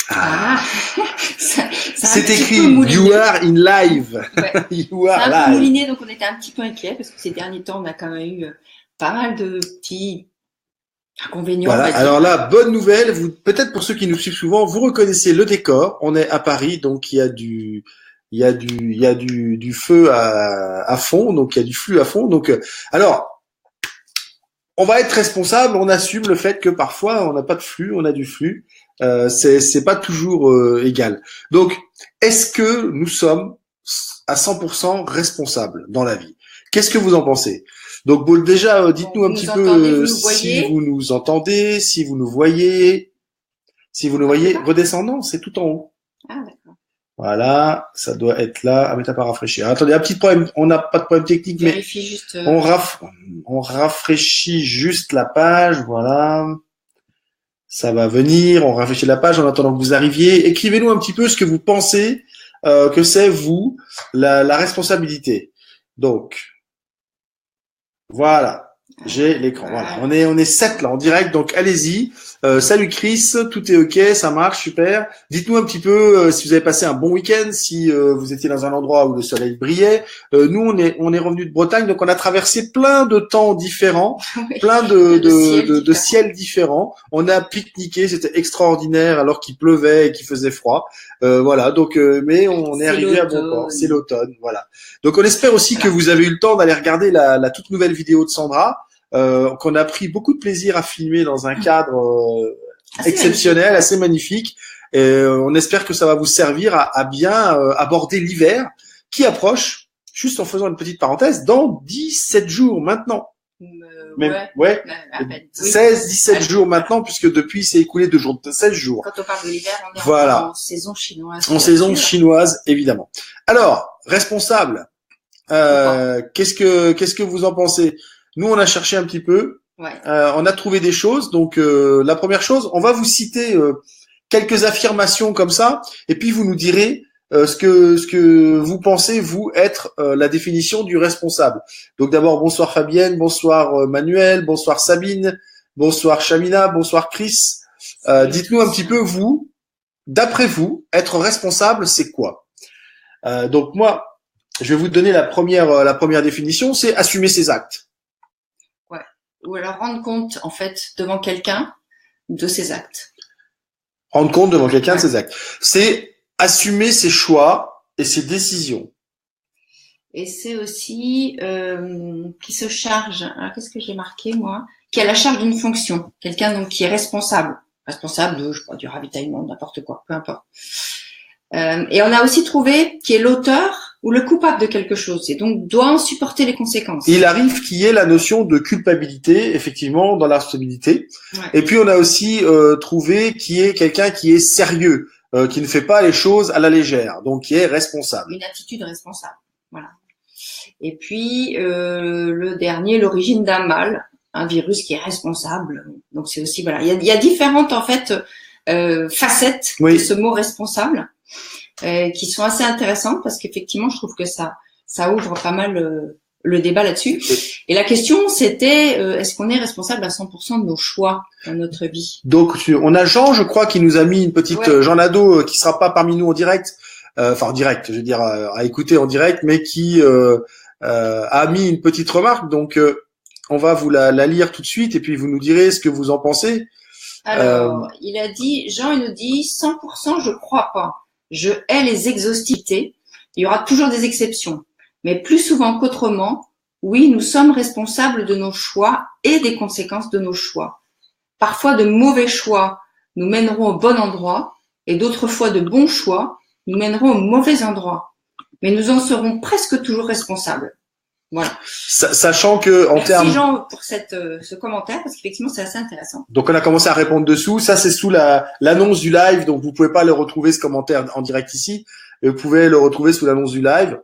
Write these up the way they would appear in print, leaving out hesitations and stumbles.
Ah, Ça a un c'est petit écrit peu mouliné. You are in live. Ouais. You Ça are a un peu live. mouliné, donc on était un petit peu inquiets parce que ces derniers temps, on a quand même eu pas mal de petits inconvénients, on Voilà. va Alors dire. là, bonne nouvelle. Vous, peut-être pour ceux qui nous suivent souvent, vous reconnaissez le décor. On est à Paris, donc il y a du feu à fond, donc il y a du flux à fond. Donc, alors, on va être responsable. On assume le fait que parfois on n'a pas de flux, on a du flux. C'est pas toujours égal. Donc, est-ce que nous sommes à 100% responsables dans la vie? Qu'est-ce que vous en pensez? Donc bon, déjà, Bon, dites-nous vous un petit nous entendez, peu vous nous si voyez? vous nous entendez, si vous nous voyez, si vous nous Ah, c'est voyez. pas? Redescendant, c'est tout en haut. Ah, d'accord. Voilà, ça doit être là. Ah, mais t'as pas rafraîchi. Alors, attendez, un petit problème. On n'a pas de problème technique, mais Vérifie juste. on, on rafraîchit juste la page. Voilà. Ça va venir, on rafraîchit la page en attendant que vous arriviez. Écrivez-nous un petit peu ce que vous pensez que c'est, vous, la responsabilité. Donc, voilà. J'ai l'écran. Voilà. Voilà. On est 7 là en direct, donc allez-y. Salut Chris, tout est ok, ça marche, super. Dites-nous un petit peu si vous avez passé un bon week-end, si vous étiez dans un endroit où le soleil brillait. Nous, on est revenu de Bretagne, donc on a traversé plein de temps différents, Oui. plein De ciel de différent. ciels différents. On a pique-niqué, c'était extraordinaire alors qu'il pleuvait et qu'il faisait froid. Voilà, donc mais on est C'est arrivé à bon port. C'est l'automne. l'automne, voilà. Donc on espère aussi que Voilà. vous avez eu le temps d'aller regarder la toute nouvelle vidéo de Sandra. Qu'on a pris beaucoup de plaisir à filmer dans un cadre Assez exceptionnel, magnifique, ouais. assez magnifique. Et on espère que ça va vous servir à bien aborder l'hiver qui approche, juste en faisant une petite parenthèse, dans 17 jours maintenant. Même, ouais, À peine. Oui. 16, 17 Ouais. jours maintenant, puisque depuis c'est écoulé 2 jours, 16 jours. Quand on parle de l'hiver, on est Voilà. encore en saison chinoise. En saison chinoise, évidemment. Alors, responsable, qu'est-ce que vous en pensez? Nous, on a cherché un petit peu. Ouais. On a trouvé des choses. Donc, la première chose, on va vous citer quelques affirmations comme ça, et puis vous nous direz ce que vous pensez vous être la définition du responsable. Donc, d'abord, bonsoir Fabienne, bonsoir Manuel, bonsoir Sabine, bonsoir Chamina, bonsoir Chris. Dites-nous un petit peu vous, d'après vous, être responsable, c'est quoi? Donc moi, je vais vous donner la première définition, c'est assumer ses actes. Ouais. Ou alors rendre compte, en fait, devant quelqu'un de ses actes. Rendre compte devant quelqu'un Ouais. de ses actes. C'est assumer ses choix et ses décisions. Et c'est aussi qui se charge. Alors qu'est-ce que j'ai marqué moi? Qui a la charge d'une fonction. Quelqu'un donc qui est responsable de, je sais pas, du ravitaillement, n'importe quoi, peu importe. Et on a aussi trouvé qui est l'auteur ou le coupable de quelque chose et donc doit en supporter les conséquences. Il arrive qu'il y ait la notion de culpabilité, effectivement, dans la responsabilité. Ouais. Et puis on a aussi trouvé qui est quelqu'un qui est sérieux, qui ne fait pas les choses à la légère, donc qui est responsable. Une attitude responsable. Voilà. Et puis le dernier, l'origine d'un mal, un virus qui est responsable. Donc c'est aussi voilà, il y a différentes en fait facettes Oui. de ce mot responsable qui sont assez intéressantes parce qu'effectivement je trouve que ça ouvre pas mal le débat là-dessus. Et la question c'était est-ce qu'on est responsable à 100% de nos choix dans notre vie? Donc on a Jean, je crois, qui nous a mis une petite Ouais. Jean Nadeau qui sera pas parmi nous en direct, enfin en direct, je veux dire à écouter en direct, mais qui a mis une petite remarque. Donc on va vous la lire tout de suite et puis vous nous direz ce que vous en pensez. Alors, il a dit, Jean, il nous dit 100%, je crois pas. Je hais les exhaustivités. Il y aura toujours des exceptions. Mais plus souvent qu'autrement, oui, nous sommes responsables de nos choix et des conséquences de nos choix. Parfois, de mauvais choix nous mèneront au bon endroit et d'autres fois, de bons choix nous mèneront au mauvais endroit. Mais nous en serons presque toujours responsables. Voilà. Sachant que en Merci termes, Jean pour ce commentaire parce qu'effectivement c'est assez intéressant. donc on a commencé à répondre dessous. Ça c'est sous l'annonce du live, donc vous pouvez pas le retrouver ce commentaire en direct ici. Vous pouvez le retrouver sous l'annonce du live.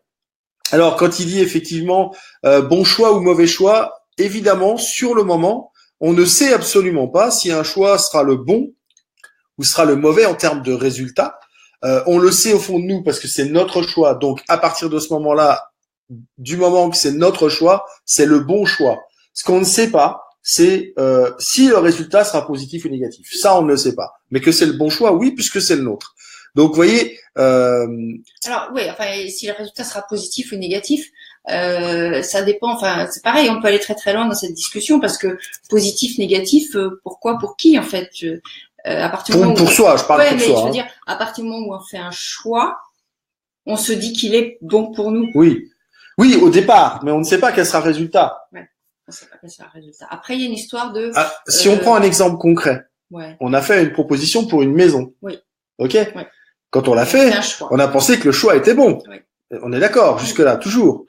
Alors quand il dit effectivement bon choix ou mauvais choix, évidemment sur le moment, on ne sait absolument pas si un choix sera le bon ou sera le mauvais en termes de résultats. On le sait au fond de nous parce que c'est notre choix. Donc à partir de ce moment-là, du moment que c'est notre choix, c'est le bon choix. Ce qu'on ne sait pas, c'est si le résultat sera positif ou négatif. Ça, on ne le sait pas. Mais que c'est le bon choix, oui, puisque c'est le nôtre. Donc, vous voyez. Alors, oui, enfin, si le résultat sera positif ou négatif, ça dépend. Enfin, c'est pareil, on peut aller très très loin dans cette discussion parce que positif, négatif, pourquoi, pour qui, en fait. À partir du moment pour soi, je parle ouais, pour mais soi. Je veux dire, à partir du moment où on fait un choix, on se dit qu'il est bon pour nous. Oui, oui, au départ, mais on ne sait pas quel sera le résultat. Ouais, on ne sait pas quel sera le résultat. Après, il y a une histoire de. Si on prend un exemple concret, ouais. On a fait une proposition pour une maison. Oui. Ok. Ouais. Quand on l'a fait, on a pensé que le choix était bon. Oui. On est d'accord jusque-là, toujours.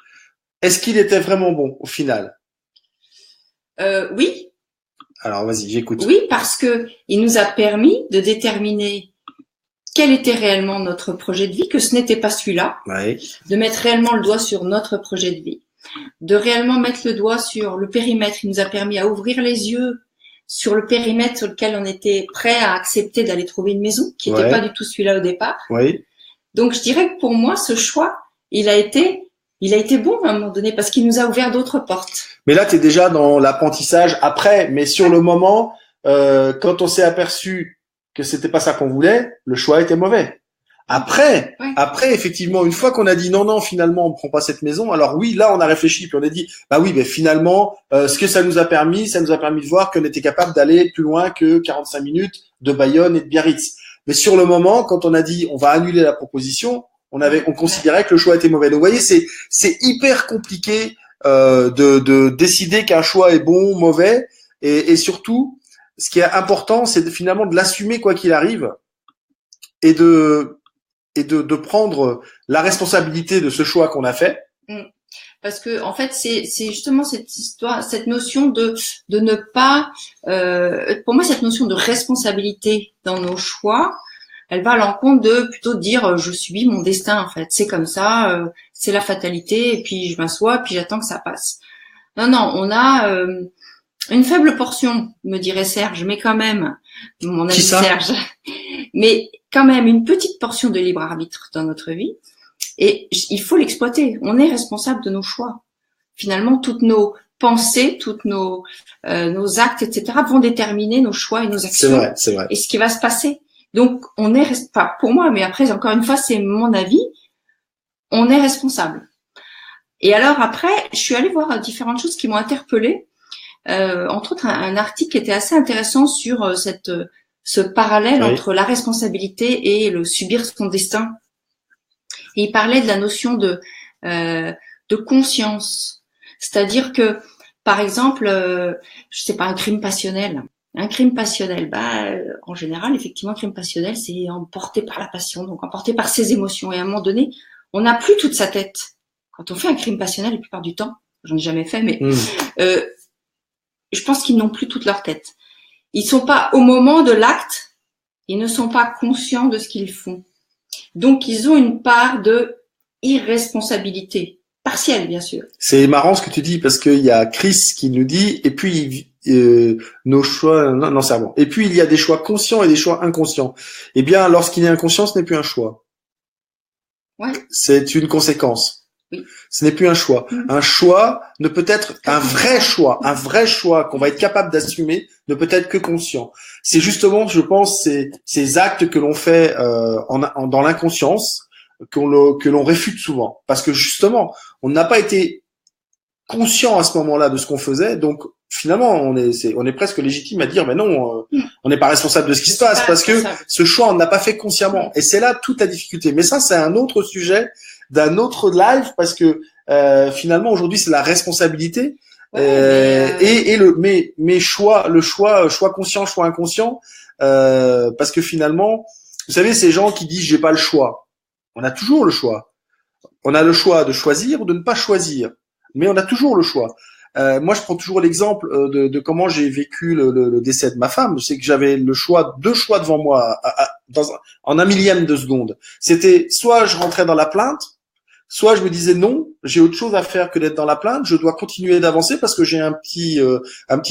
Est-ce qu'il était vraiment bon au final? Oui. Alors vas-y, j'écoute. Oui, parce que il nous a permis de déterminer quel était réellement notre projet de vie, que ce n'était pas celui-là, de mettre réellement le doigt sur notre projet de vie, de réellement mettre le doigt sur le périmètre. Il nous a permis à ouvrir les yeux sur le périmètre sur lequel on était prêt à accepter d'aller trouver une maison, qui n'était pas du tout celui-là au départ. Oui. Donc je dirais que pour moi, ce choix, il a été bon à un moment donné parce qu'il nous a ouvert d'autres portes. Mais là, tu es déjà dans l'apprentissage après, mais sur le moment, quand on s'est aperçu que c'était pas ça qu'on voulait, le choix était mauvais. Après, effectivement, une fois qu'on a dit non, finalement, on prend pas cette maison. Alors oui, là, on a réfléchi puis on a dit, bah oui, mais finalement, ce que ça nous a permis de voir qu'on était capable d'aller plus loin que 45 minutes de Bayonne et de Biarritz. Mais sur le moment, quand on a dit, on va annuler la proposition, on considérait que le choix était mauvais. Donc, vous voyez, c'est hyper compliqué de décider qu'un choix est bon, mauvais, et surtout, ce qui est important, c'est finalement de l'assumer quoi qu'il arrive, et de prendre la responsabilité de ce choix qu'on a fait. Parce que en fait, c'est justement cette histoire, cette notion de ne pas, pour moi, cette notion de responsabilité dans nos choix, elle va à l'encontre de plutôt dire je subis mon destin en fait, c'est comme ça, c'est la fatalité, et puis je m'assois, puis j'attends que ça passe. Non, on a une faible portion, me dirait Serge, mais quand même, mon ami Serge, mais quand même une petite portion de libre arbitre dans notre vie, et il faut l'exploiter. On est responsable de nos choix. Finalement, toutes nos pensées, toutes nos actes, etc., vont déterminer nos choix et nos actions. C'est vrai. Et ce qui va se passer. Donc, on est, pas pour moi, mais après, encore une fois, c'est mon avis, on est responsable. Et alors après, je suis allée voir différentes choses qui m'ont interpellée, entre autres un article qui était assez intéressant sur ce parallèle entre la responsabilité et le subir son destin. Et il parlait de la notion de conscience, c'est-à-dire que, par exemple, je sais pas, un crime passionnel. Un crime passionnel, en général, effectivement, un crime passionnel, c'est emporté par la passion, donc emporté par ses émotions. Et à un moment donné, on n'a plus toute sa tête. Quand on fait un crime passionnel, la plupart du temps, j'en ai jamais fait, mais je pense qu'ils n'ont plus toute leur tête. Ils sont pas au moment de l'acte, ils ne sont pas conscients de ce qu'ils font. Donc, ils ont une part de irresponsabilité, partielle, bien sûr. C'est marrant ce que tu dis, parce qu'il y a Chris qui nous dit, et puis nos choix, non, c'est bon. Et puis il y a des choix conscients et des choix inconscients. Eh bien, lorsqu'il est inconscient, ce n'est plus un choix. Ouais. C'est une conséquence. Oui. Ce n'est plus un choix. Un choix ne peut être un vrai choix qu'on va être capable d'assumer ne peut être que conscient. C'est justement, je pense, ces actes que l'on fait dans l'inconscience que l'on réfute souvent, parce que justement, on n'a pas été conscient à ce moment-là de ce qu'on faisait, donc finalement, on est presque légitime à dire, mais non, on n'est pas responsable de ce qui se passe, parce que ce choix, on n'a pas fait consciemment. Et c'est là toute la difficulté. Mais ça, c'est un autre sujet d'un autre live, parce que finalement, aujourd'hui, c'est la responsabilité. Et le choix conscient, choix inconscient, parce que finalement, vous savez, ces gens qui disent j'ai pas le choix. On a toujours le choix. On a le choix de choisir ou de ne pas choisir, mais on a toujours le choix. Moi, je prends toujours l'exemple de comment j'ai vécu le décès de ma femme. C'est que j'avais deux choix devant moi en un millième de seconde. C'était soit je rentrais dans la plainte, soit je me disais non, j'ai autre chose à faire que d'être dans la plainte. Je dois continuer d'avancer parce que j'ai un petit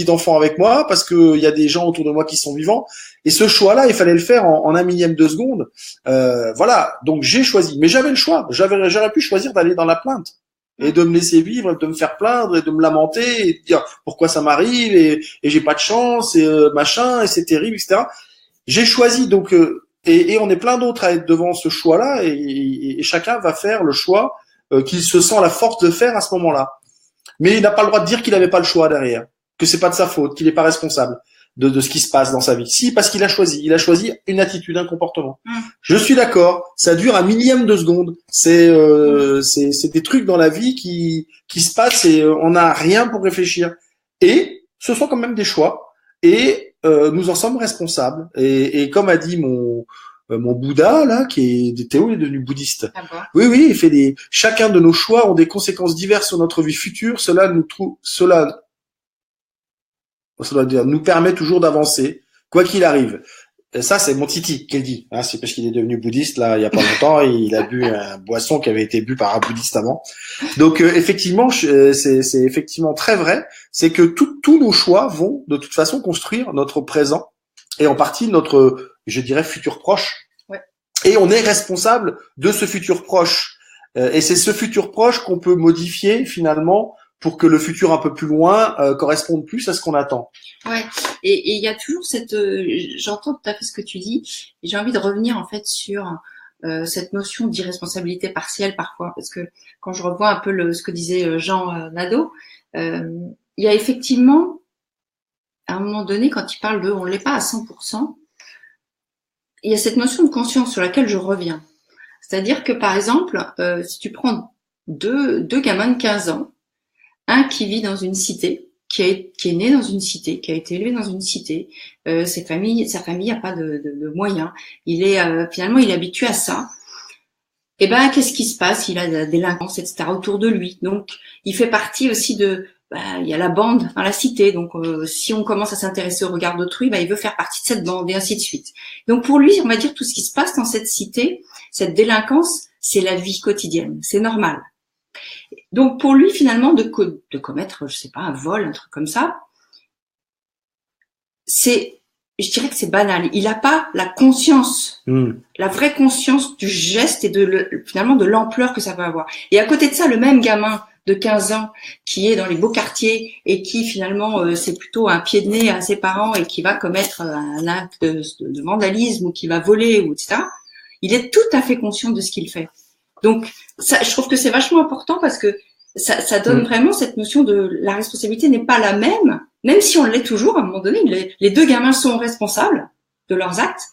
enfant avec moi, parce que il y a des gens autour de moi qui sont vivants. Et ce choix-là, il fallait le faire en un millième de seconde. Voilà. Donc j'ai choisi, mais j'avais le choix. J'aurais pu choisir d'aller dans la plainte. et de me laisser vivre, et de me faire plaindre et de me lamenter et de dire pourquoi ça m'arrive et j'ai pas de chance et machin et c'est terrible, etc. J'ai choisi donc et on est plein d'autres à être devant ce choix-là et chacun va faire le choix qu'il se sent la force de faire à ce moment-là. Mais il n'a pas le droit de dire qu'il n'avait pas le choix derrière, que c'est pas de sa faute, qu'il n'est pas responsable de ce qui se passe dans sa vie. Si, parce qu'il a choisi. Il a choisi une attitude, un comportement. Je suis d'accord. Ça dure un millième de seconde. C'est des trucs dans la vie qui se passent et on n'a rien pour réfléchir. Et ce sont quand même des choix. Et nous en sommes responsables. Et comme a dit mon Bouddha là, qui est Théo, il est devenu bouddhiste. Ah bon. Oui, il fait chacun de nos choix ont des conséquences diverses sur notre vie future. Cela nous permet toujours d'avancer, quoi qu'il arrive. Et ça, c'est mon Titi qui le dit. Hein, c'est parce qu'il est devenu bouddhiste là, il y a pas longtemps, et il a bu un boisson qui avait été bu par un bouddhiste avant. Donc effectivement, c'est effectivement très vrai. C'est que tous nos choix vont de toute façon construire notre présent et en partie notre, je dirais, futur proche. Ouais. Et on est responsable de ce futur proche. Et c'est ce futur proche qu'on peut modifier finalement pour que le futur un peu plus loin corresponde plus à ce qu'on attend. Ouais, et il y a toujours j'entends tout à fait ce que tu dis, et j'ai envie de revenir en fait sur cette notion d'irresponsabilité partielle parfois, parce que quand je revois un peu ce que disait Jean Nadeau, il y a effectivement, à un moment donné, quand il parle de on ne l'est pas à 100%, il y a cette notion de conscience sur laquelle je reviens. C'est-à-dire que par exemple, si tu prends deux gamins de 15 ans, un qui vit dans une cité, qui est né dans une cité, qui a été élevé dans une cité, sa famille n'a pas de moyens, finalement il est habitué à ça. Et ben qu'est-ce qui se passe? Il a de la délinquance, etc. autour de lui. Donc il fait partie aussi il y a la bande dans la cité. Donc si on commence à s'intéresser au regard d'autrui, il veut faire partie de cette bande et ainsi de suite. Donc pour lui, on va dire tout ce qui se passe dans cette cité, cette délinquance, c'est la vie quotidienne, c'est normal. Donc pour lui finalement de commettre, je sais pas, un vol, un truc comme ça, je dirais que c'est banal. Il n'a pas la conscience, la vraie conscience du geste et finalement de l'ampleur que ça peut avoir. Et à côté de ça, le même gamin de 15 ans qui est dans les beaux quartiers et qui finalement c'est plutôt un pied de nez à ses parents et qui va commettre un acte de vandalisme ou qui va voler ou etc. Il est tout à fait conscient de ce qu'il fait. Donc, ça, je trouve que c'est vachement important parce que ça donne vraiment cette notion de la responsabilité n'est pas la même si on l'est toujours, à un moment donné, les deux gamins sont responsables de leurs actes,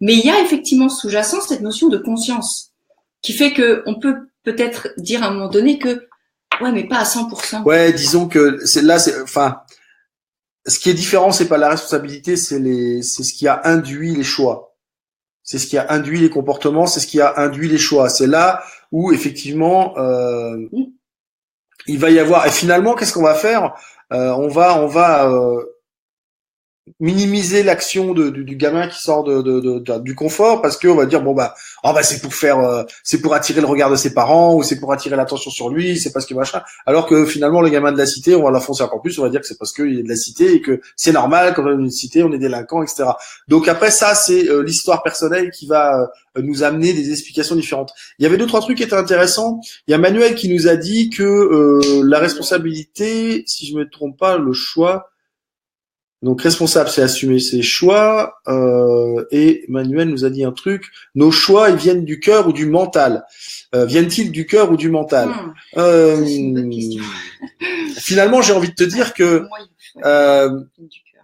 mais il y a effectivement sous-jacent cette notion de conscience qui fait que on peut peut-être dire à un moment donné que, ouais, mais pas à 100%. Ouais, disons que ce qui est différent, c'est pas la responsabilité, c'est ce qui a induit les choix. C'est ce qui a induit les comportements, c'est ce qui a induit les choix. C'est là où effectivement il va y avoir. Et finalement, qu'est-ce qu'on va faire? On va minimiser l'action du gamin qui sort du confort parce qu'on va dire c'est pour attirer le regard de ses parents ou c'est pour attirer l'attention sur lui, c'est parce que machin. Alors que finalement le gamin de la cité, on va l'enfoncer encore plus, on va dire que c'est parce qu'il est de la cité et que c'est normal quand on est une cité, on est délinquant, etc. Donc après ça, c'est l'histoire personnelle qui va nous amener des explications différentes. Il y avait deux trois trucs qui étaient intéressants. Il y a Manuel qui nous a dit que la responsabilité, si je me trompe pas, le choix. Donc responsable, c'est assumer ses choix. Et Manuel nous a dit un truc. Nos choix, ils viennent du cœur ou du mental. Viennent-ils du cœur ou du mental? C'est une bonne question. Finalement, j'ai envie de te dire que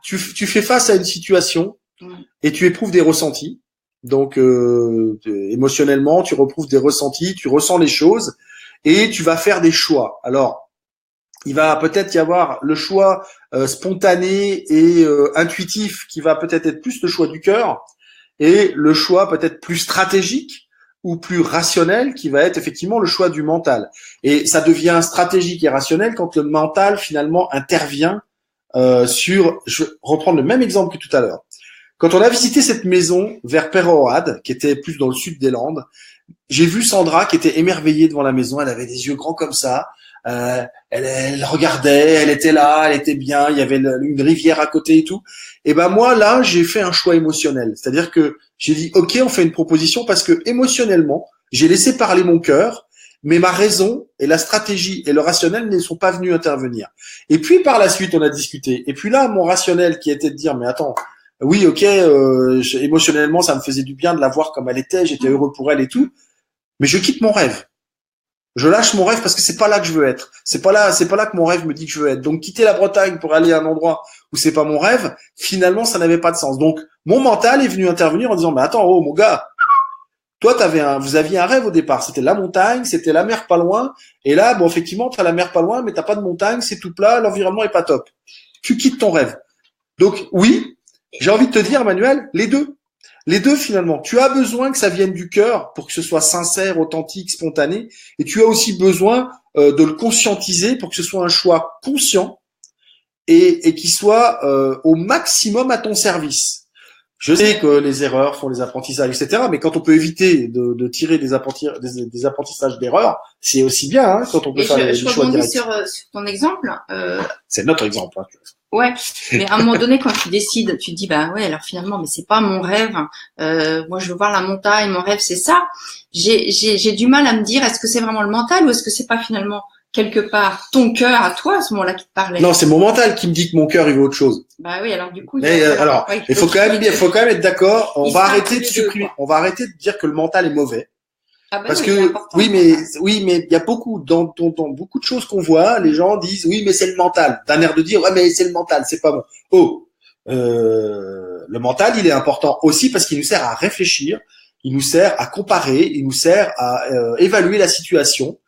tu fais face à une situation et tu éprouves des ressentis. Donc émotionnellement, tu éprouves des ressentis, tu ressens les choses et tu vas faire des choix. Alors, il va peut-être y avoir le choix spontané et intuitif qui va peut-être être plus le choix du cœur et le choix peut-être plus stratégique ou plus rationnel qui va être effectivement le choix du mental. Et ça devient stratégique et rationnel quand le mental finalement intervient sur... Je vais reprendre le même exemple que tout à l'heure. Quand on a visité cette maison vers Peyrehorade, qui était plus dans le sud des Landes, j'ai vu Sandra qui était émerveillée devant la maison. Elle avait des yeux grands comme ça. Elle regardait, elle était là, elle était bien, il y avait une rivière à côté et tout. Et ben moi là, j'ai fait un choix émotionnel, c'est-à-dire que j'ai dit OK, on fait une proposition parce que émotionnellement, j'ai laissé parler mon cœur mais ma raison et la stratégie et le rationnel ne sont pas venus intervenir. Et puis par la suite, on a discuté. Et puis là, mon rationnel qui était de dire, mais attends, oui, ok, émotionnellement, ça me faisait du bien de la voir comme elle était, j'étais heureux pour elle et tout, mais je quitte mon rêve. Je lâche mon rêve parce que c'est pas là que je veux être. C'est pas là que mon rêve me dit que je veux être. Donc quitter la Bretagne pour aller à un endroit où c'est pas mon rêve, finalement, ça n'avait pas de sens. Donc mon mental est venu intervenir en disant, mais attends, oh mon gars, toi vous aviez un rêve au départ. C'était la montagne, c'était la mer pas loin. Et là, bon, effectivement, t'as la mer pas loin, mais t'as pas de montagne, c'est tout plat, l'environnement est pas top. Tu quittes ton rêve. Donc oui, j'ai envie de te dire, Manuel, les deux. Les deux, finalement. Tu as besoin que ça vienne du cœur pour que ce soit sincère, authentique, spontané. Et tu as aussi besoin de le conscientiser pour que ce soit un choix conscient et qui soit au maximum à ton service. Je sais que les erreurs font les apprentissages, etc. Mais quand on peut éviter de tirer des apprentissages d'erreurs, c'est aussi bien quand on peut faire les choix directs. Sur ton exemple. C'est notre exemple. Ouais, mais à un moment donné, quand tu décides, tu te dis, bah ouais, alors finalement, mais c'est pas mon rêve. Moi, je veux voir la montagne, mon rêve, c'est ça. J'ai du mal à me dire, est-ce que c'est vraiment le mental ou est-ce que c'est pas finalement quelque part ton cœur à toi à ce moment-là qui te parlait? Non, c'est mon mental qui me dit que mon cœur il veut autre chose. Bah oui, alors du coup. Il faut quand même être d'accord. On va arrêter de dire que le mental est mauvais. Ah bah parce oui, que oui, mais il y a beaucoup dans beaucoup de choses qu'on voit, les gens disent oui, mais c'est le mental. D'un air de dire ouais, mais c'est le mental, c'est pas bon. Le mental, il est important aussi parce qu'il nous sert à réfléchir, il nous sert à comparer, il nous sert à évaluer la situation.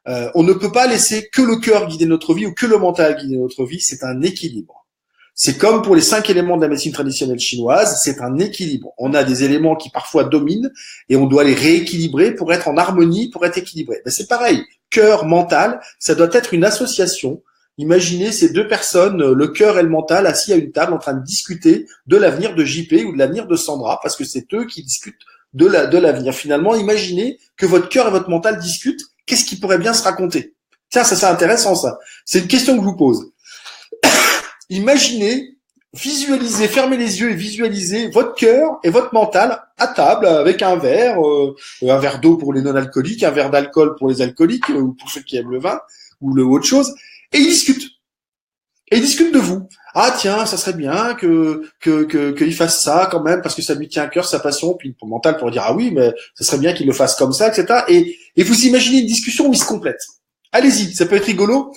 On ne peut pas laisser que le cœur guider notre vie ou que le mental guider notre vie. C'est un équilibre. C'est comme pour les 5 éléments de la médecine traditionnelle chinoise, c'est un équilibre. On a des éléments qui parfois dominent et on doit les rééquilibrer pour être en harmonie, pour être équilibré. Ben c'est pareil, cœur, mental, ça doit être une association. Imaginez ces deux personnes, le cœur et le mental, assis à une table en train de discuter de l'avenir de JP ou de l'avenir de Sandra, parce que c'est eux qui discutent de l'avenir. Finalement, imaginez que votre cœur et votre mental discutent, qu'est-ce qui pourrait bien se raconter? Tiens, ça c'est intéressant ça. C'est une question que je vous pose. Imaginez, visualisez, fermez les yeux et visualisez votre cœur et votre mental à table avec un verre d'eau pour les non-alcooliques, un verre d'alcool pour les alcooliques ou pour ceux qui aiment le vin ou le autre chose, et ils discutent. Et ils discutent de vous. Ah tiens, ça serait bien qu'il fasse ça quand même parce que ça lui tient à cœur, sa passion. Puis le mental pourrait dire ah oui, mais ça serait bien qu'il le fasse comme ça, etc. Et vous imaginez une discussion où ils se complètent. Allez-y, ça peut être rigolo.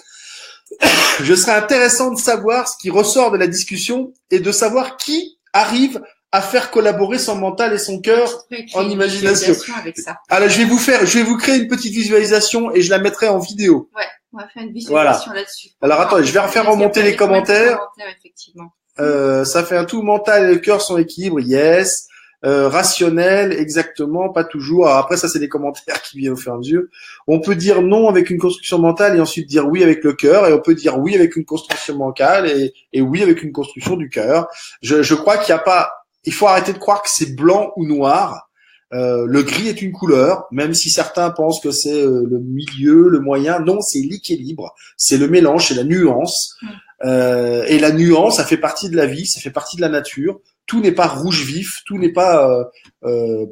Je serais intéressant de savoir ce qui ressort de la discussion et de savoir qui arrive à faire collaborer son mental et son cœur en imagination. Avec ça. Alors, je vais vous créer une petite visualisation et je la mettrai en vidéo. Ouais, on va faire une visualisation là-dessus. Alors, attendez, je vais refaire remonter les commentaires. Effectivement. Ça fait un tout, mental et le cœur sont équilibrés, yes. Rationnel, exactement, pas toujours. Alors après, ça, c'est des commentaires qui viennent au fur et à mesure. On peut dire non avec une construction mentale et ensuite dire oui avec le cœur, et on peut dire oui avec une construction mentale et oui avec une construction du cœur. Je crois qu'il y a pas, il faut arrêter de croire que c'est blanc ou noir. Le gris est une couleur, même si certains pensent que c'est le milieu, le moyen. Non, c'est l'équilibre, c'est le mélange, c'est la nuance. Et la nuance, ça fait partie de la vie, ça fait partie de la nature. Tout n'est pas rouge vif, tout n'est pas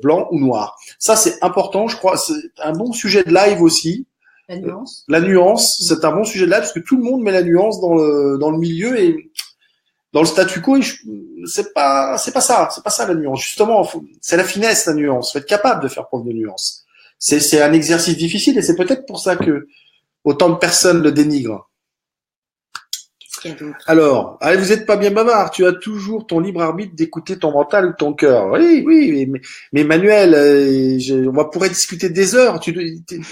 blanc ou noir. Ça, c'est important, je crois. C'est un bon sujet de live aussi. La nuance. La nuance, c'est un bon sujet de live parce que tout le monde met la nuance dans le milieu et dans le statu quo. C'est pas ça la nuance. Justement, c'est la finesse, la nuance. Faut être capable de faire preuve de nuance. C'est un exercice difficile et c'est peut-être pour ça que autant de personnes le dénigrent. Alors, allez, vous êtes pas bien bavard. Tu as toujours ton libre arbitre d'écouter ton mental ou ton cœur. Oui, mais Manuel, on pourrait discuter des heures.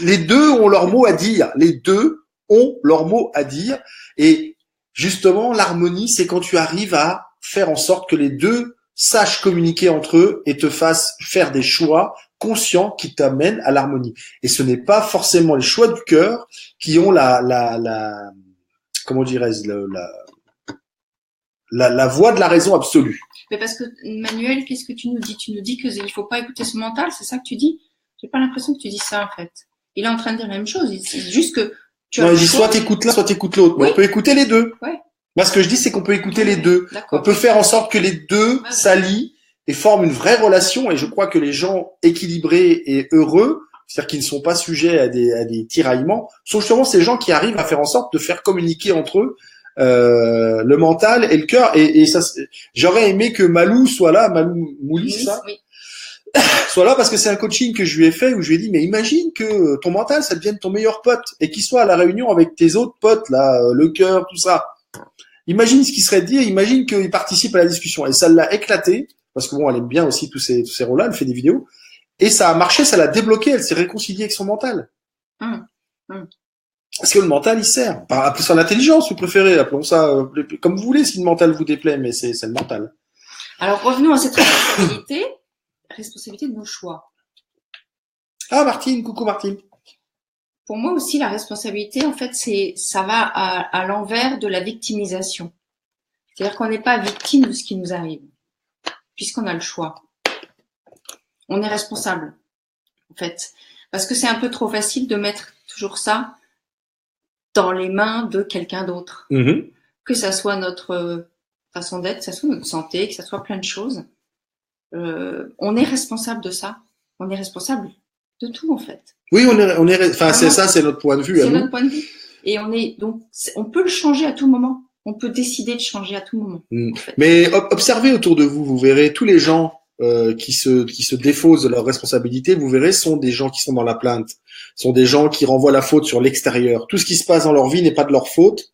Les deux ont leur mot à dire. Les deux ont leur mot à dire. Et justement, l'harmonie, c'est quand tu arrives à faire en sorte que les deux sachent communiquer entre eux et te fassent faire des choix conscients qui t'amènent à l'harmonie. Et ce n'est pas forcément les choix du cœur qui ont comment dirais-je, la voix de la raison absolue. Mais parce que, Manuel, qu'est-ce que tu nous dis? Tu nous dis qu'il faut pas écouter son mental, c'est ça que tu dis? J'ai pas l'impression que tu dis ça, en fait. Il est en train de dire la même chose. C'est juste que non, il dit soit t'écoutes l'un, soit t'écoutes l'autre. Mais on peut écouter les deux. Ouais. Moi, ce que je dis, c'est qu'on peut écouter les deux. On peut faire en sorte que les deux s'allient et forment une vraie relation. Et je crois que les gens équilibrés et heureux, c'est-à-dire qu'ils ne sont pas sujets à des tiraillements, sont justement ces gens qui arrivent à faire en sorte de faire communiquer entre eux le mental et le cœur. Et ça, j'aurais aimé que Malou soit là, Malou Moulis, ça, Oui. soit là parce que c'est un coaching que je lui ai fait où je lui ai dit, mais imagine que ton mental, ça devienne ton meilleur pote et qu'il soit à la réunion avec tes autres potes, là, le cœur, tout ça. Imagine ce qui serait dit et imagine qu'il participe à la discussion. Et ça l'a éclaté, parce que bon, elle aime bien aussi tous ces rôles-là, elle fait des vidéos. Et ça a marché, ça l'a débloqué, elle s'est réconciliée avec son mental. Parce que le mental, il sert. Appelez ça l'intelligence, vous préférez, appelons ça comme vous voulez si le mental vous déplaît, mais c'est le mental. Alors revenons à cette responsabilité de nos choix. Ah, Martine, coucou Martine. Pour moi aussi, la responsabilité, en fait, ça va à l'envers de la victimisation. C'est-à-dire qu'on n'est pas victime de ce qui nous arrive, puisqu'on a le choix. On est responsable, en fait. Parce que c'est un peu trop facile de mettre toujours ça dans les mains de quelqu'un d'autre. Mm-hmm. Que ça soit notre façon d'être, que ça soit notre santé, que ça soit plein de choses. On est responsable de ça. On est responsable de tout, en fait. Oui, enfin, c'est ça, c'est notre point de vue. C'est notre point de vue. Et on peut le changer à tout moment. On peut décider de changer à tout moment. En fait. Mais observez autour de vous, vous verrez tous les gens qui se défaussent de leurs responsabilités, vous verrez, sont des gens qui sont dans la plainte, sont des gens qui renvoient la faute sur l'extérieur. Tout ce qui se passe dans leur vie n'est pas de leur faute,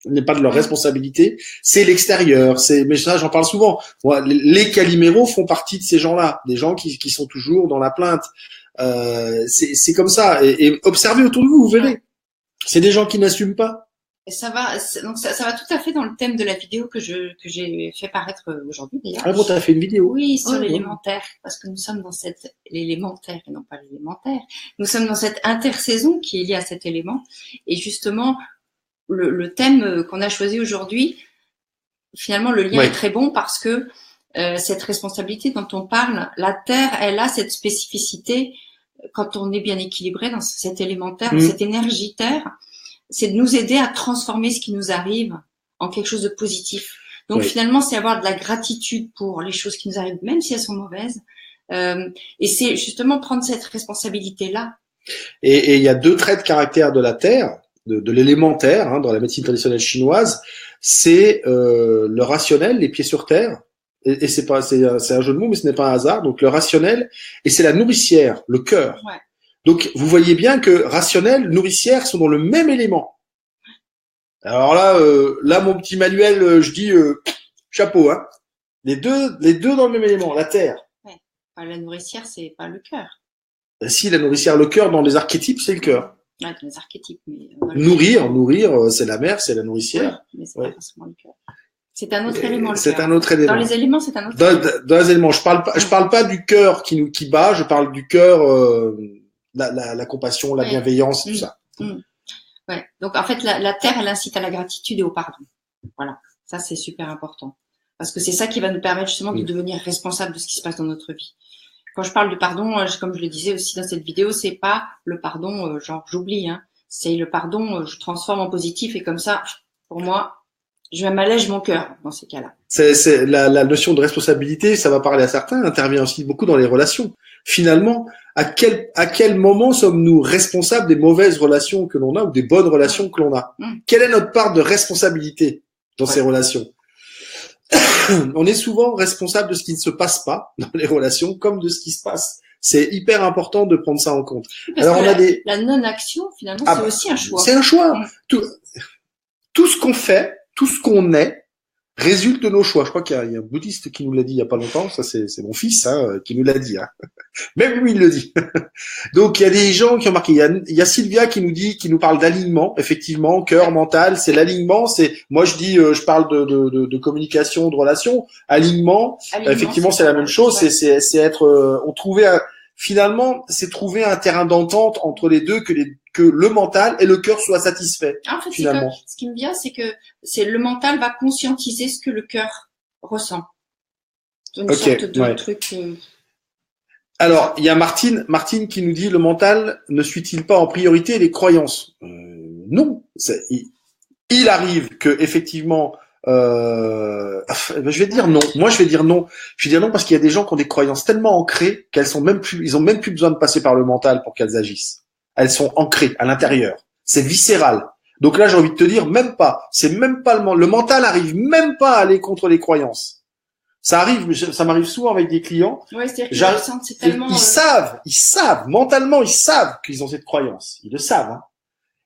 n'est pas de leur responsabilité, c'est l'extérieur. Mais ça, j'en parle souvent. Moi, les caliméros font partie de ces gens-là, des gens qui sont toujours dans la plainte. C'est comme ça. Et observez autour de vous, vous verrez. C'est des gens qui n'assument pas. Et ça va tout à fait dans le thème de la vidéo que j'ai fait paraître aujourd'hui d'ailleurs. Ah bon, t'as fait une vidéo? Oui, sur l'élémentaire, parce que nous sommes dans l'élémentaire et non pas l'élémentaire. Nous sommes dans cette intersaison qui est liée à cet élément. Et justement, le thème qu'on a choisi aujourd'hui, finalement, le lien est très bon parce que cette responsabilité dont on parle, la Terre, elle a cette spécificité quand on est bien équilibré dans cet élémentaire, cette énergie Terre. C'est de nous aider à transformer ce qui nous arrive en quelque chose de positif. Donc finalement, c'est avoir de la gratitude pour les choses qui nous arrivent, même si elles sont mauvaises. Et c'est justement prendre cette responsabilité-là. Et il y a deux traits de caractère de la Terre, de l'élémentaire, hein, dans la médecine traditionnelle chinoise, c'est le rationnel, les pieds sur terre. Et c'est un jeu de mots, mais ce n'est pas un hasard. Donc le rationnel, et c'est la nourricière, le cœur. Ouais. Donc, vous voyez bien que rationnel, nourricière sont dans le même élément. Alors là, mon petit manuel, je dis chapeau, hein. Les deux dans le même élément, la terre. Ouais. Enfin, la nourricière, c'est pas le cœur. Ben, si, la nourricière, le cœur, dans les archétypes, c'est le cœur. Ouais, dans les archétypes. Mais nourrir, c'est la mère, c'est la nourricière. Oui, mais c'est pas forcément le cœur. C'est un autre élément. C'est un autre élément. Dans les éléments, c'est un autre élément. Dans les éléments, je parle pas du cœur qui bat, je parle du cœur. La compassion, la bienveillance, tout ça. Ouais. Donc en fait, la Terre, elle incite à la gratitude et au pardon. Voilà, ça c'est super important parce que c'est ça qui va nous permettre justement de devenir responsable de ce qui se passe dans notre vie. Quand je parle de pardon, comme je le disais aussi dans cette vidéo, c'est pas le pardon genre j'oublie, hein. C'est le pardon, je transforme en positif et comme ça, pour moi, je m'allège mon cœur dans ces cas-là. C'est la notion de responsabilité, ça va parler à certains, intervient aussi beaucoup dans les relations. Finalement, à quel moment sommes-nous responsables des mauvaises relations que l'on a ou des bonnes relations que l'on a? Quelle est notre part de responsabilité dans ces relations? On est souvent responsable de ce qui ne se passe pas dans les relations comme de ce qui se passe. C'est hyper important de prendre ça en compte. Parce alors la non-action, finalement, c'est aussi un choix. C'est un choix. Tout ce qu'on fait, tout ce qu'on est, résulte de nos choix. Je crois qu'il y a un bouddhiste qui nous l'a dit il y a pas longtemps. Ça, c'est mon fils qui nous l'a dit. Hein. Même lui, il le dit. Donc, il y a des gens qui ont marqué. Il y a Sylvia qui nous parle d'alignement. Effectivement, cœur, mental, c'est l'alignement. Moi, je dis, je parle de communication, de relation. Alignement effectivement, c'est la même chose. C'est être. Finalement, c'est trouver un terrain d'entente entre les deux, que le mental et le cœur soient satisfaits. En fait, finalement. Ce qui me vient, c'est que le mental va conscientiser ce que le cœur ressent. Une sorte de truc. Alors, il y a Martine qui nous dit, le mental ne suit-il pas en priorité les croyances? Non. Il arrive que effectivement je vais dire non. Moi, je vais dire non. Je vais dire non parce qu'il y a des gens qui ont des croyances tellement ancrées qu'elles sont même plus, ils ont même plus besoin de passer par le mental pour qu'elles agissent. Elles sont ancrées à l'intérieur. C'est viscéral. Donc là, j'ai envie de te dire, même pas. C'est même pas le mental arrive même pas à aller contre les croyances. Ça arrive, ça m'arrive souvent avec des clients. Ouais, c'est-à-dire qu'ils ressentent, c'est tellement. Ils savent, mentalement, ils savent qu'ils ont cette croyance. Ils le savent, hein.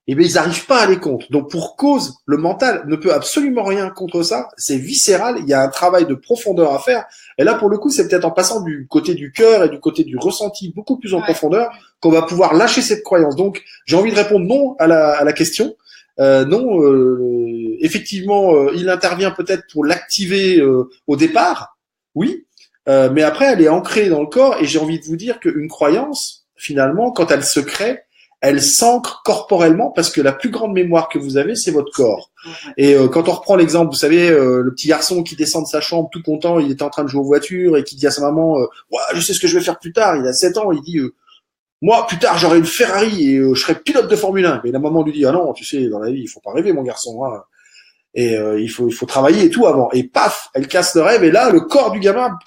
Et bien, ils n'arrivent pas à aller contre. Donc, pour cause, le mental ne peut absolument rien contre ça. C'est viscéral. Il y a un travail de profondeur à faire. Et là, pour le coup, c'est peut-être en passant du côté du cœur et du côté du ressenti beaucoup plus en profondeur qu'on va pouvoir lâcher cette croyance. Donc, j'ai envie de répondre non à la question. Non, effectivement, il intervient peut-être pour l'activer au départ, oui, mais après, elle est ancrée dans le corps. Et j'ai envie de vous dire qu'une croyance, finalement, quand elle se crée, elle s'ancre corporellement parce que la plus grande mémoire que vous avez, c'est votre corps. Et quand on reprend l'exemple, vous savez, le petit garçon qui descend de sa chambre tout content, il était en train de jouer aux voitures et qui dit à sa maman, ouais, je sais ce que je vais faire plus tard. Il a 7 ans, il dit, moi, plus tard, j'aurai une Ferrari et je serai pilote de Formule 1. Mais la maman lui dit, ah non, tu sais, dans la vie, il faut pas rêver, mon garçon. Hein. Et il faut travailler et tout avant. Et paf, elle casse le rêve. Et là, le corps du gamin,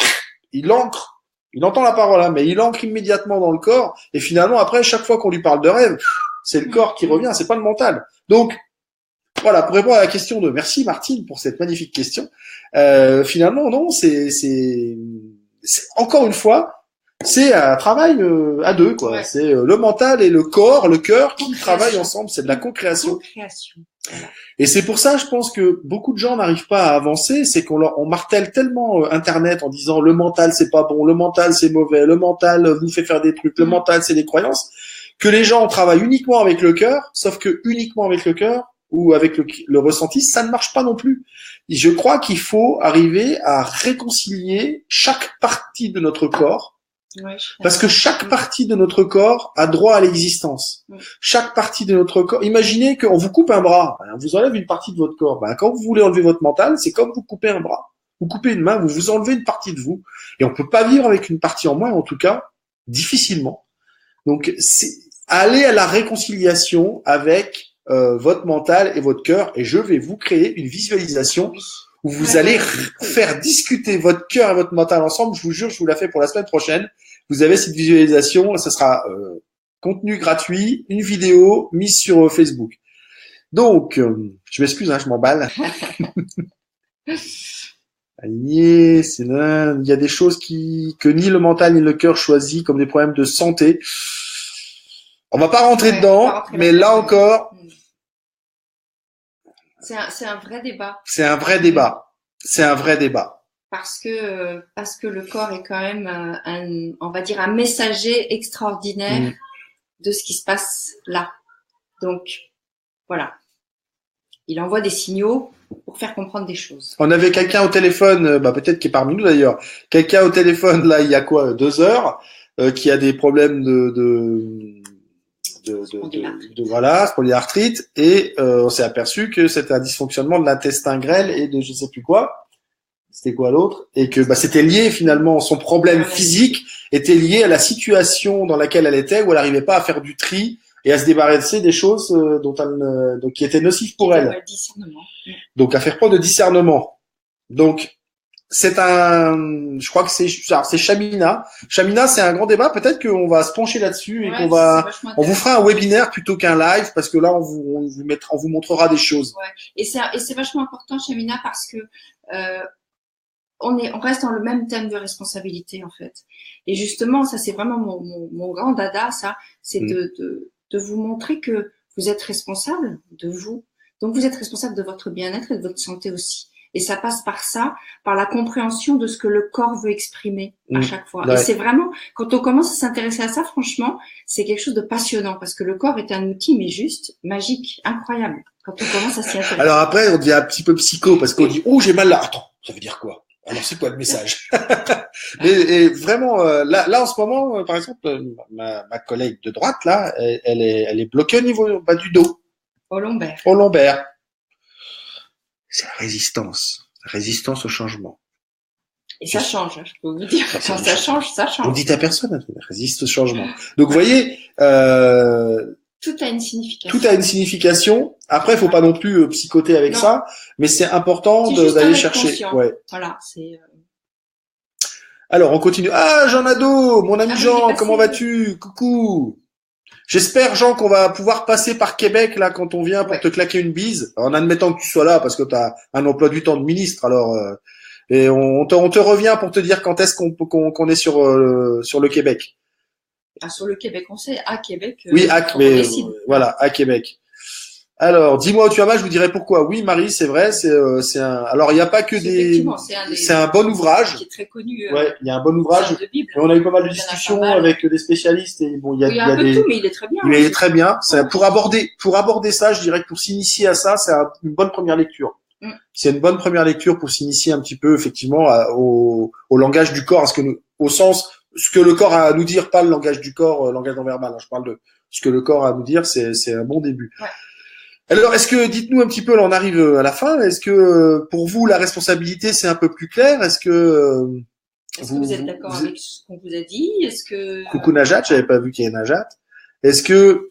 il ancre. Il entend la parole, hein, mais il ancre immédiatement dans le corps. Et finalement, après, chaque fois qu'on lui parle de rêve, c'est le corps qui revient, c'est pas le mental. Donc, voilà, pour répondre à la question de merci Martine pour cette magnifique question. Finalement, non, c'est encore une fois, c'est un travail à deux, quoi. Ouais. C'est le mental et le corps, le cœur qui travaillent ensemble. C'est de la co-création. Voilà. Et c'est pour ça, je pense que beaucoup de gens n'arrivent pas à avancer. C'est on martèle tellement Internet en disant le mental c'est pas bon, le mental c'est mauvais, le mental vous fait faire des trucs, le mental c'est des croyances, que les gens travaillent uniquement avec le cœur. Sauf que uniquement avec le cœur ou avec le ressenti, ça ne marche pas non plus. Et je crois qu'il faut arriver à réconcilier chaque partie de notre corps. Ouais, parce que chaque partie de notre corps a droit à l'existence. Ouais. Chaque partie de notre corps. Imaginez qu'on vous coupe un bras, on vous enlève une partie de votre corps. Ben, quand vous voulez enlever votre mental, c'est comme vous coupez un bras. Vous coupez une main, vous vous enlevez une partie de vous. Et on peut pas vivre avec une partie en moins, en tout cas, difficilement. Donc, c'est aller à la réconciliation avec votre mental et votre cœur. Et je vais vous créer une visualisation où vous allez faire discuter votre cœur et votre mental ensemble. Je vous jure, je vous la fais pour la semaine prochaine. Vous avez cette visualisation, ce sera contenu gratuit, une vidéo mise sur Facebook. Donc, je m'excuse, hein, je m'emballe. Aligné, c'est là, il y a des choses que ni le mental ni le cœur choisit comme des problèmes de santé. On va pas rentrer dedans, mais là encore. C'est un vrai débat. C'est un vrai débat. C'est un vrai débat. Parce que le corps est quand même on va dire un messager extraordinaire de ce qui se passe là. Donc voilà, il envoie des signaux pour faire comprendre des choses. On avait quelqu'un au téléphone, peut-être qui est parmi nous d'ailleurs. Quelqu'un au téléphone là, il y a 2 heures, qui a des problèmes de spondylarthrite, et on s'est aperçu que c'était un dysfonctionnement de l'intestin grêle et de je sais plus quoi. C'était quoi l'autre? Et que c'était lié finalement, son problème physique était lié à la situation dans laquelle elle était, où elle n'arrivait pas à faire du tri et à se débarrasser des choses qui étaient nocives pour elle. Donc à faire preuve de discernement. Donc je crois que c'est Chamina. Chamina, c'est un grand débat. Peut-être qu'on va se pencher là-dessus et on vous fera un webinaire plutôt qu'un live, parce que là, on vous montrera des choses. Ouais. Et c'est vachement important, Chamina, parce que on reste dans le même thème de responsabilité, en fait. Et justement, ça, c'est vraiment mon grand dada, ça, c'est de vous montrer que vous êtes responsable de vous. Donc, vous êtes responsable de votre bien-être et de votre santé aussi. Et ça passe par la compréhension de ce que le corps veut exprimer à chaque fois. Ouais. Et c'est vraiment, quand on commence à s'intéresser à ça, franchement, c'est quelque chose de passionnant, parce que le corps est un outil, mais juste magique, incroyable, quand on commence à s'y intéresser. Alors après, on devient un petit peu psycho, parce qu'on dit, oh, j'ai mal là. Attends, ça veut dire quoi? Alors c'est quoi le message? et vraiment, là en ce moment, par exemple, ma collègue de droite, là, elle est bloquée au niveau bas du dos. Au lombaire. Au lombaire. C'est la résistance au changement. Et ça change, je peux vous dire. Quand ça change, ça change. On dit à personne, résiste au changement. Donc, vous voyez, Tout a une signification. Tout a une signification. Après, il faut pas non plus psychoter avec ça, mais c'est important d'aller chercher. Conscient. Ouais. Voilà, c'est. Alors, on continue. Ah, Jean Nadeau, mon ami Jean, comment vas-tu? Coucou. J'espère, Jean, qu'on va pouvoir passer par Québec, là, quand on vient pour te claquer une bise. En admettant que tu sois là, parce que tu as un emploi du temps de ministre, alors, et on te revient pour te dire quand est-ce qu'on est sur le Québec. Ah, sur le Québec, on sait. À Québec. Oui, mais voilà, à Québec. Alors, dis-moi où tu vas mal, je vous dirai pourquoi. Oui, Marie, c'est vrai, c'est un. Alors, il n'y a pas que c'est un bon ouvrage. Qui est très connu. Ouais, il y a un bon ouvrage. De Bible. Et on a eu pas mal de discussions avec des spécialistes et bon, il y a des. Tout, mais il est très bien. Il est très bien. C'est pour aborder ça, je dirais que pour s'initier à ça, c'est une bonne première lecture. C'est une bonne première lecture pour s'initier un petit peu effectivement au langage du corps, au sens ce que le corps a à nous dire, pas le langage du corps, langage non verbal. Hein, je parle de ce que le corps a à nous dire, c'est un bon début. Ouais. Alors, dites-nous un petit peu, là on arrive à la fin, est-ce que pour vous la responsabilité c'est un peu plus clair? Est-ce que vous êtes d'accord avec ce qu'on vous a dit? Est-ce que coucou Najat, j'avais pas vu qu'il y ait Najat. Est-ce que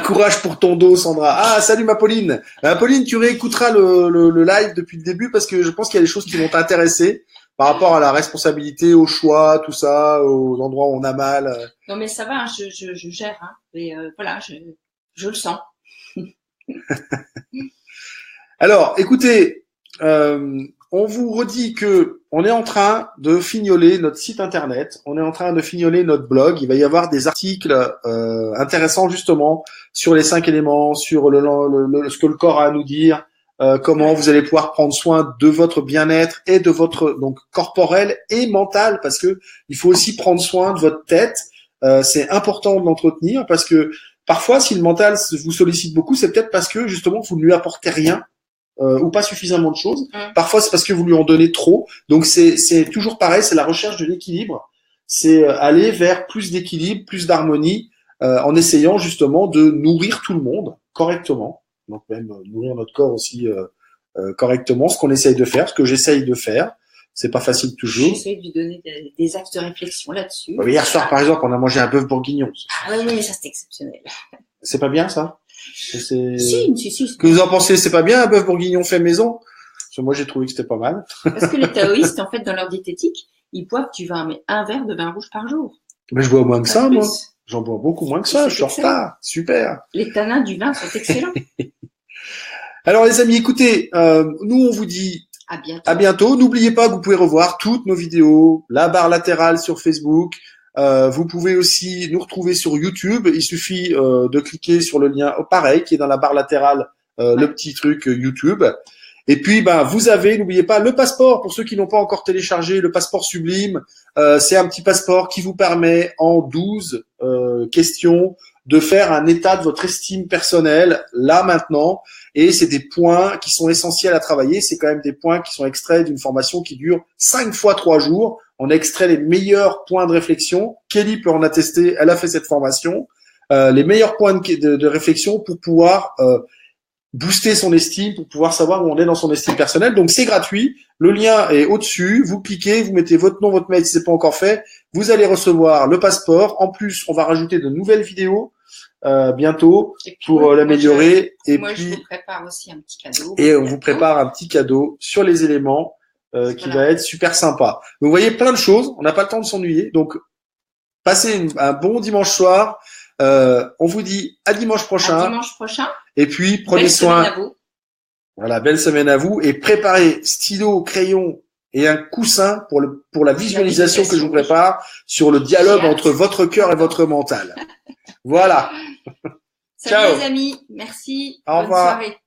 courage pour ton dos, Sandra. Ah, salut ma Pauline. Pauline, tu réécouteras le live depuis le début parce que je pense qu'il y a des choses qui vont t'intéresser par rapport à la responsabilité, au choix, tout ça, aux endroits où on a mal. Non mais ça va, hein, je gère. Hein, mais voilà, je le sens. Alors, écoutez, on vous redit que on est en train de fignoler notre site internet, on est en train de fignoler notre blog. Il va y avoir des articles intéressants justement sur les 5 éléments, sur ce que le corps a à nous dire, comment vous allez pouvoir prendre soin de votre bien-être et de votre donc corporel et mental, parce que il faut aussi prendre soin de votre tête. C'est important de l'entretenir parce que parfois, si le mental vous sollicite beaucoup, c'est peut-être parce que justement vous ne lui apportez rien. Ou pas suffisamment de choses. Parfois, c'est parce que vous lui en donnez trop. Donc, c'est toujours pareil, c'est la recherche de l'équilibre. C'est aller vers plus d'équilibre, plus d'harmonie, en essayant justement de nourrir tout le monde correctement. Donc, même nourrir notre corps aussi correctement, ce qu'on essaye de faire, ce que j'essaye de faire. C'est pas facile toujours. J'essaie de lui donner des axes de réflexion là-dessus. Hier soir, par exemple, on a mangé un bœuf bourguignon. Ah oui, mais ça, c'est exceptionnel. C'est pas bien, ça? Si. Que vous en pensez, c'est pas bien un bœuf bourguignon fait maison? Parce que moi j'ai trouvé que c'était pas mal. Parce que les taoïstes, en fait, dans leur diététique, ils boivent du vin, mais un verre de vin rouge par jour. Mais je bois moins que ça, moi. J'en bois beaucoup moins que ça, je suis en retard. Super. Les tanins du vin sont excellents. Alors les amis, écoutez, nous on vous dit à bientôt. N'oubliez pas que vous pouvez revoir toutes nos vidéos, la barre latérale sur Facebook. Vous pouvez aussi nous retrouver sur YouTube. Il suffit de cliquer sur le lien pareil qui est dans la barre latérale, le petit truc YouTube. Et puis, vous avez, n'oubliez pas, le passeport. Pour ceux qui n'ont pas encore téléchargé, le passeport sublime, c'est un petit passeport qui vous permet en 12 questions de faire un état de votre estime personnelle, là, maintenant. Et c'est des points qui sont essentiels à travailler. C'est quand même des points qui sont extraits d'une formation qui dure 5 fois 3 jours. On extrait les meilleurs points de réflexion. Kelly peut en attester, elle a fait cette formation. Les meilleurs points de réflexion pour pouvoir booster son estime, pour pouvoir savoir où on est dans son estime personnelle. Donc c'est gratuit. Le lien est au-dessus. Vous cliquez, vous mettez votre nom, votre mail si c'est pas encore fait. Vous allez recevoir le passeport. En plus, on va rajouter de nouvelles vidéos bientôt pour l'améliorer. Et moi, puis, je vous prépare aussi un petit cadeau. Et on vous prépare un petit cadeau sur les éléments qui va être super sympa. Vous voyez plein de choses. On n'a pas le temps de s'ennuyer. Donc, passez un bon dimanche soir. On vous dit à dimanche prochain. À dimanche prochain. Et puis, prenez soin. Belle semaine à vous. Voilà, belle semaine à vous. Et préparez stylo, crayon et un coussin pour la visualisation que je vous prépare sur le dialogue entre votre cœur et votre mental. Voilà. Salut les amis. Merci. Au revoir. Bonne soirée.